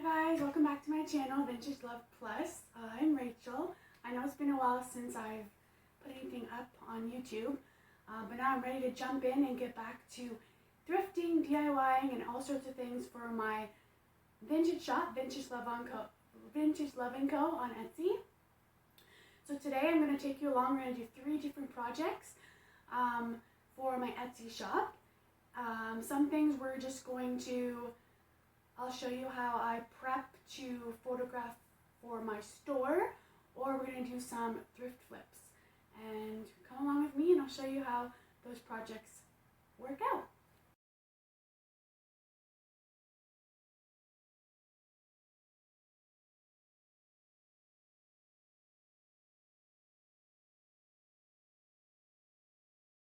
Hi guys, welcome back to my channel, Vintage Love Plus. I'm Rachel. I know it's been a while since I've put anything up on YouTube, but now I'm ready to jump in and get back to thrifting, DIYing, and all sorts of things for my vintage shop, Vintage Love & Co on Etsy. So today I'm going to take you along. We're going to do 3 different projects for my Etsy shop. Some things we're just going to I'll show you how I prep to photograph for my store, or we're going to do some thrift flips. And come along with me and I'll show you how those projects work out.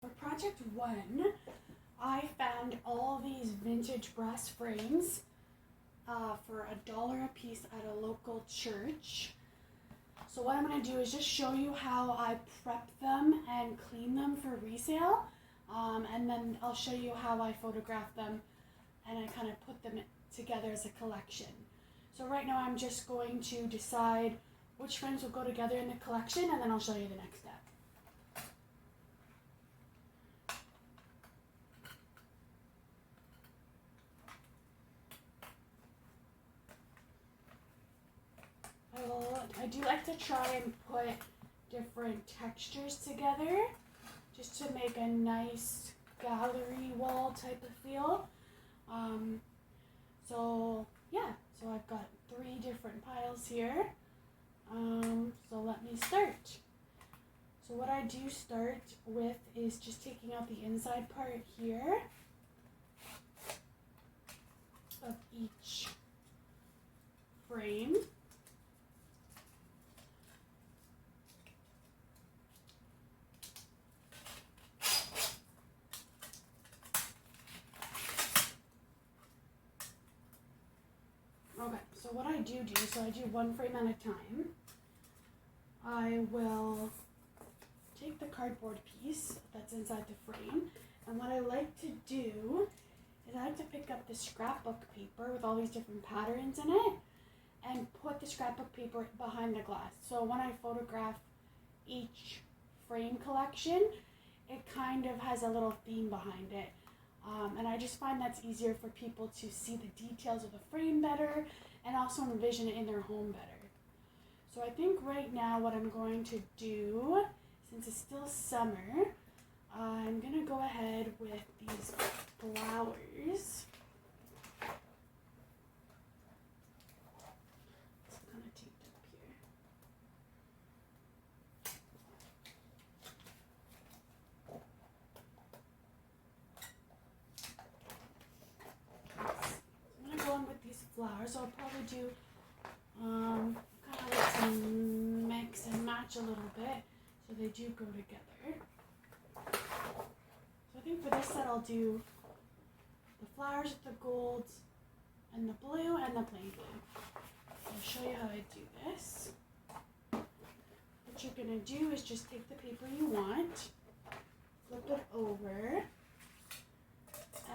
For project 1, I found all these vintage brass frames for $1 a piece at a local church. So what I'm going to do is just show you how I prep them and clean them for resale, and then I'll show you how I photograph them and I kind of put them together as a collection. So right now I'm just going to decide which frames will go together in the collection, and then I'll show you the next step. I do like to try and put different textures together just to make a nice gallery wall type of feel. So I've got 3 different piles here. So let me start. So what I do start with is just taking out the inside part here of each frame. Okay, so what I do, so I do 1 frame at a time. I will take the cardboard piece that's inside the frame, and what I like to do is I like to pick up the scrapbook paper with all these different patterns in it and put the scrapbook paper behind the glass. So when I photograph each frame collection, it kind of has a little theme behind it. And I just find that's easier for people to see the details of the frame better and also envision it in their home better. So I think right now what I'm going to do, since it's still summer, I'm going to go ahead with these flowers. It's kind of taped up here. Flowers. So I'll probably do kind of like some mix and match a little bit so they do go together. So I think for this set I'll do the flowers with the gold and the blue and the plain blue. I'll show you how I do this. What you're going to do is just take the paper you want, flip it over,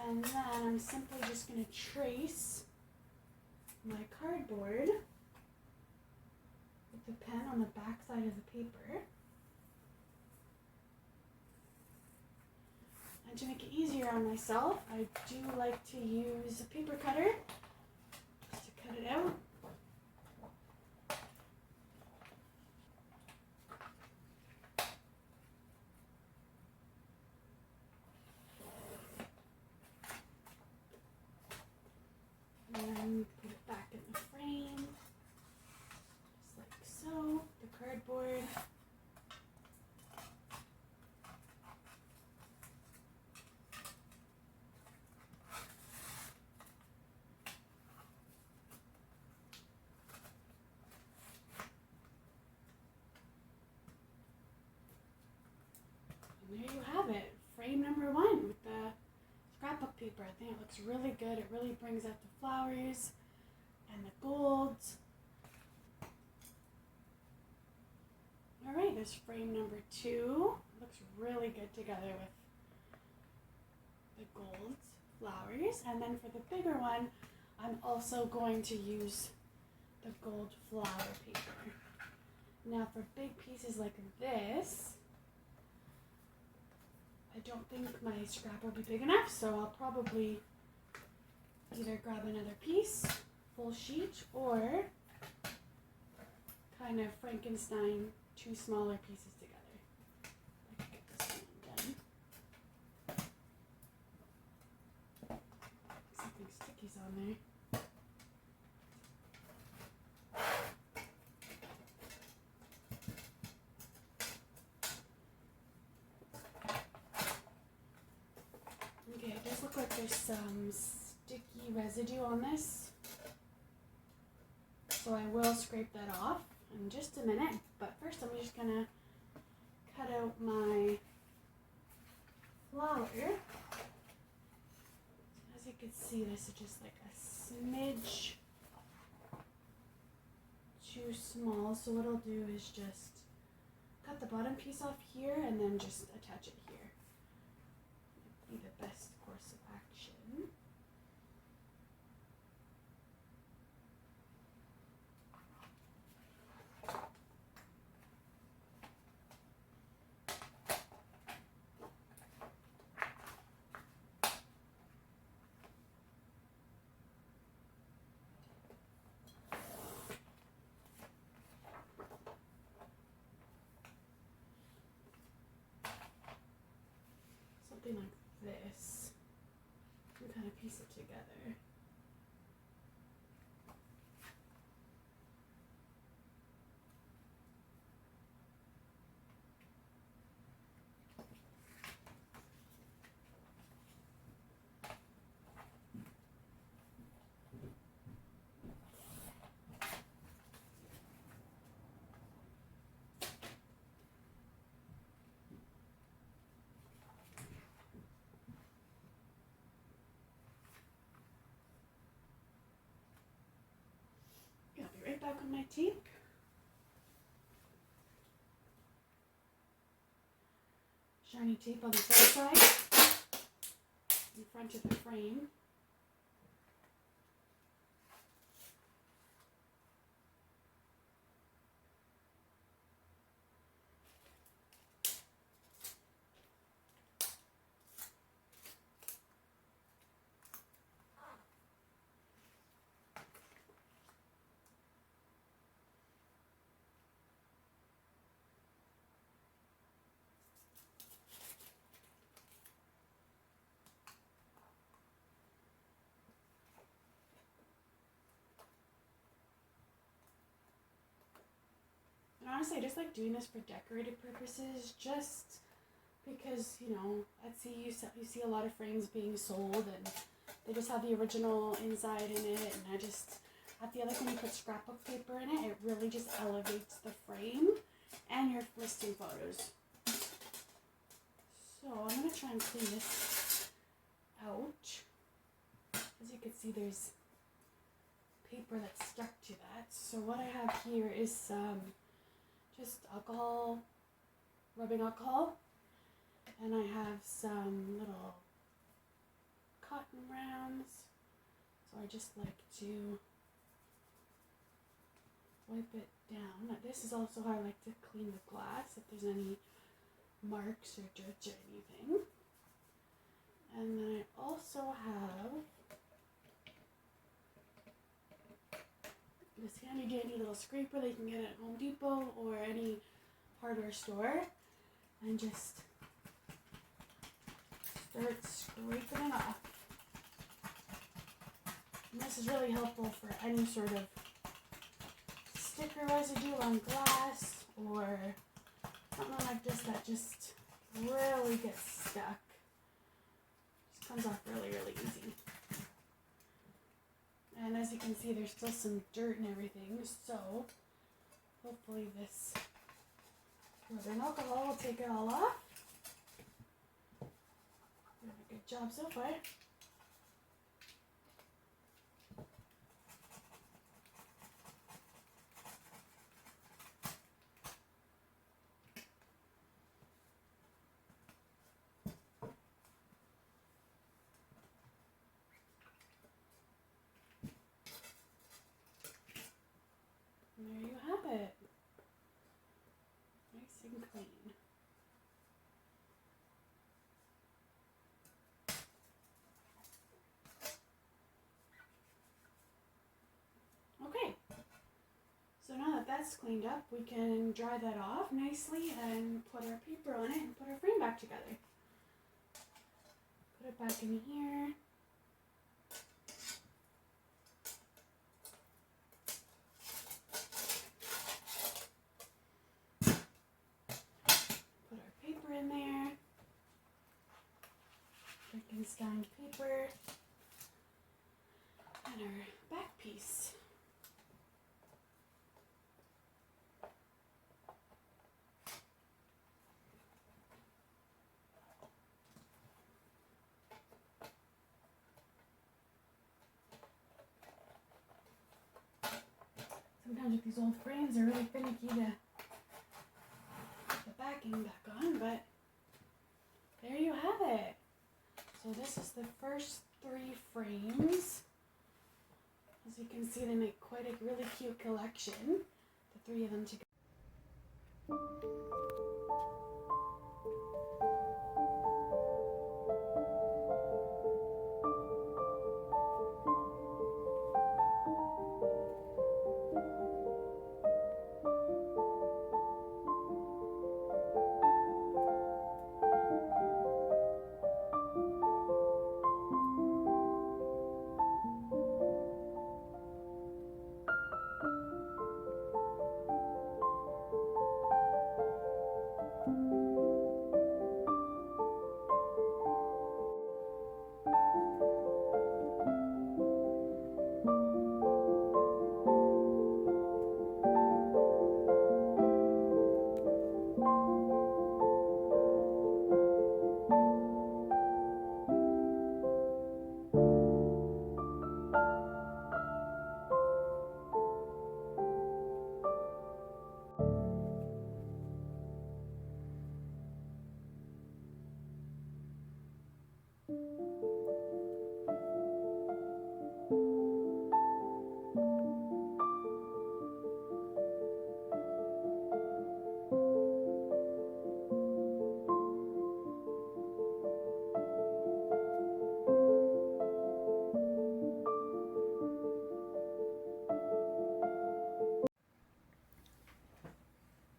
and then I'm simply just going to trace my cardboard with the pen on the back side of the paper. And to make it easier on myself, I do like to use a paper cutter just to cut it out. And put it back in the frame, just like so, the cardboard. And there you have it, frame number 1 with the scrapbook paper. I think it looks really good. It really brings out the flowers and the gold. Alright, there's frame number 2. Looks really good together with the gold flowers. And then for the bigger one, I'm also going to use the gold flower paper. Now for big pieces like this, I don't think my scrap will be big enough, so I'll probably either grab another piece, full sheet, or kind of Frankenstein two smaller pieces together. I can get this one done. Something sticky's on there. Okay, it does look like there's some sticky residue on this, so I will scrape that off in just a minute, but first I'm just gonna cut out my flower. As you can see, this is just like a smidge too small, so what I'll do is just cut the bottom piece off here and then just attach it here. Be the best course of action. Something like this. And kind of piece it together. I'll be right back with my tape. Shiny tape on the front side, in front of the frame. And honestly, I just like doing this for decorative purposes, just because, you know, at Etsy you see a lot of frames being sold and they just have the original inside in it, and I feel like when you put scrapbook paper in it, it really just elevates the frame and your listing photos. So I'm going to try and clean this out. As you can see, there's paper that's stuck to that. So what I have here is some just alcohol, rubbing alcohol, and I have some little cotton rounds. So I just like to wipe it down. This is also how I like to clean the glass, if there's any marks or dirt or anything. And then I also have this handy dandy little scraper that you can get at Home Depot or any hardware store, and just start scraping it off. And this is really helpful for any sort of sticker residue on glass or something like this that just really gets stuck. Just comes off really, really easy. And as you can see, there's still some dirt and everything, so hopefully this rubbing alcohol will take it all off. Doing a good job so far. And there you have it. Nice and clean. Okay, so now that that's cleaned up, we can dry that off nicely and put our paper on it and put our frame back together. Put it back in here. Put our paper in there. Frankenstein paper. And our back piece. Sometimes with these old frames, they're really finicky to put the backing back on, but there you have it. So this is the first 3 frames. As you can see, they make quite a really cute collection, the 3 of them together.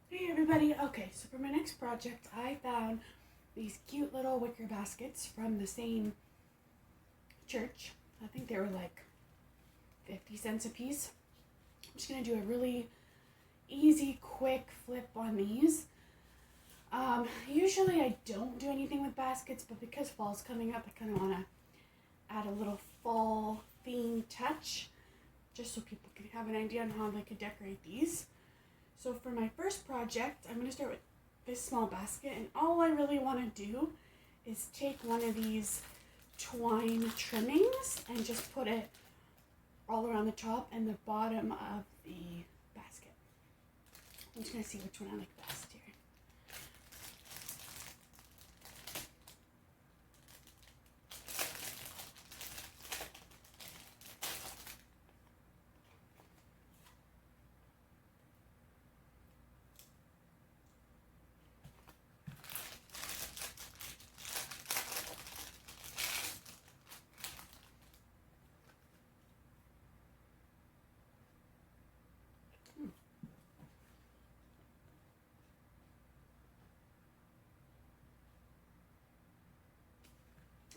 Hey everybody, okay, so for my next project, I found these cute little wicker baskets from the same church. I think they were like 50 cents a piece. I'm just going to do a really easy, quick flip on these. Usually I don't do anything with baskets, but because fall's coming up, I kind of want to add a little fall theme touch, just so people can have an idea on how they could decorate these. So for my first project, I'm going to start with this small basket, and all I really want to do is take one of these twine trimmings and just put it all around the top and the bottom of the basket. I'm just going to see which one I like best here.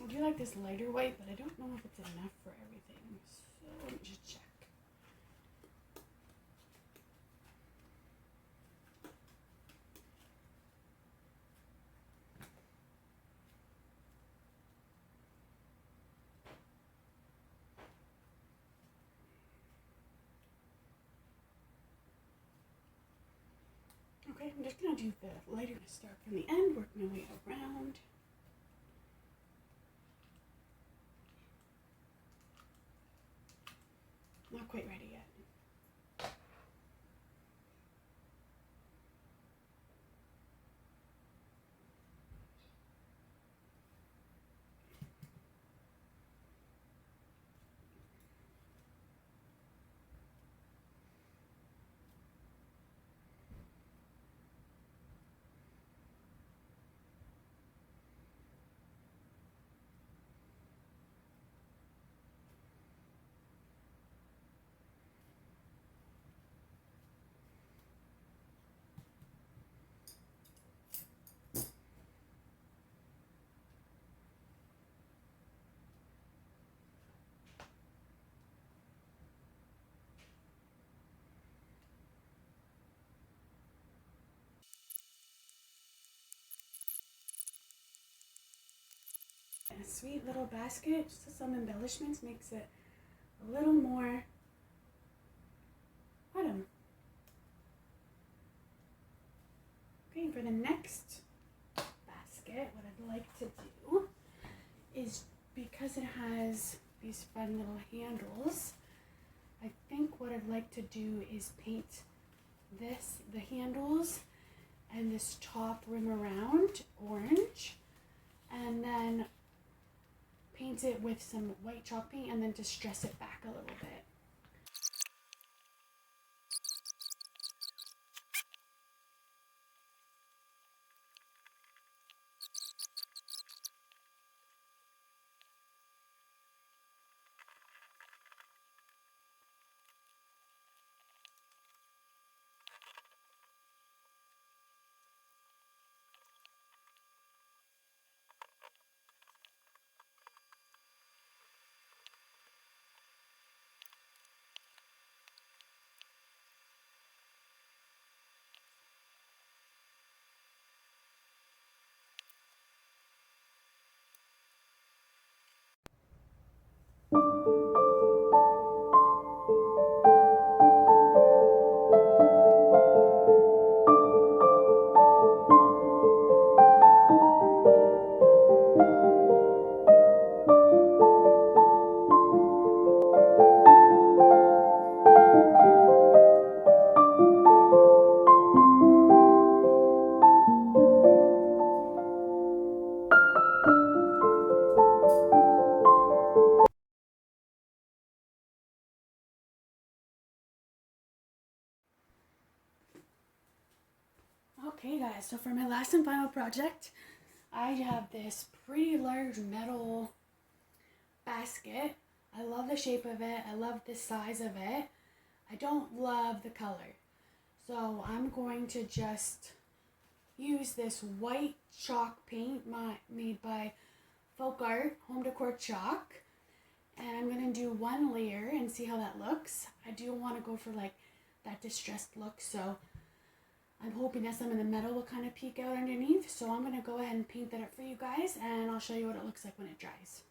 I do like this lighter white, but I don't know if it's enough for everything. So let me just check. Okay, I'm just going to do the lighter to start from the end, work my way around. Not quite ready yet. sweet little basket. Just some embellishments makes it a little more autumn. Okay, for the next basket, what I'd like to do is, because it has these fun little handles, I think what I'd like to do is paint the handles and this top rim around orange, and then paint it with some white chalk paint and then distress it back a little bit. Okay guys, so for my last and final project, I have this pretty large metal basket. I love the shape of it. I love the size of it. I don't love the color. So I'm going to just use this white chalk paint made by Folk Art Home Decor Chalk. And I'm going to do one layer and see how that looks. I do want to go for like that distressed look, so I'm hoping that some of the metal will kind of peek out underneath. So I'm going to go ahead and paint that up for you guys, and I'll show you what it looks like when it dries.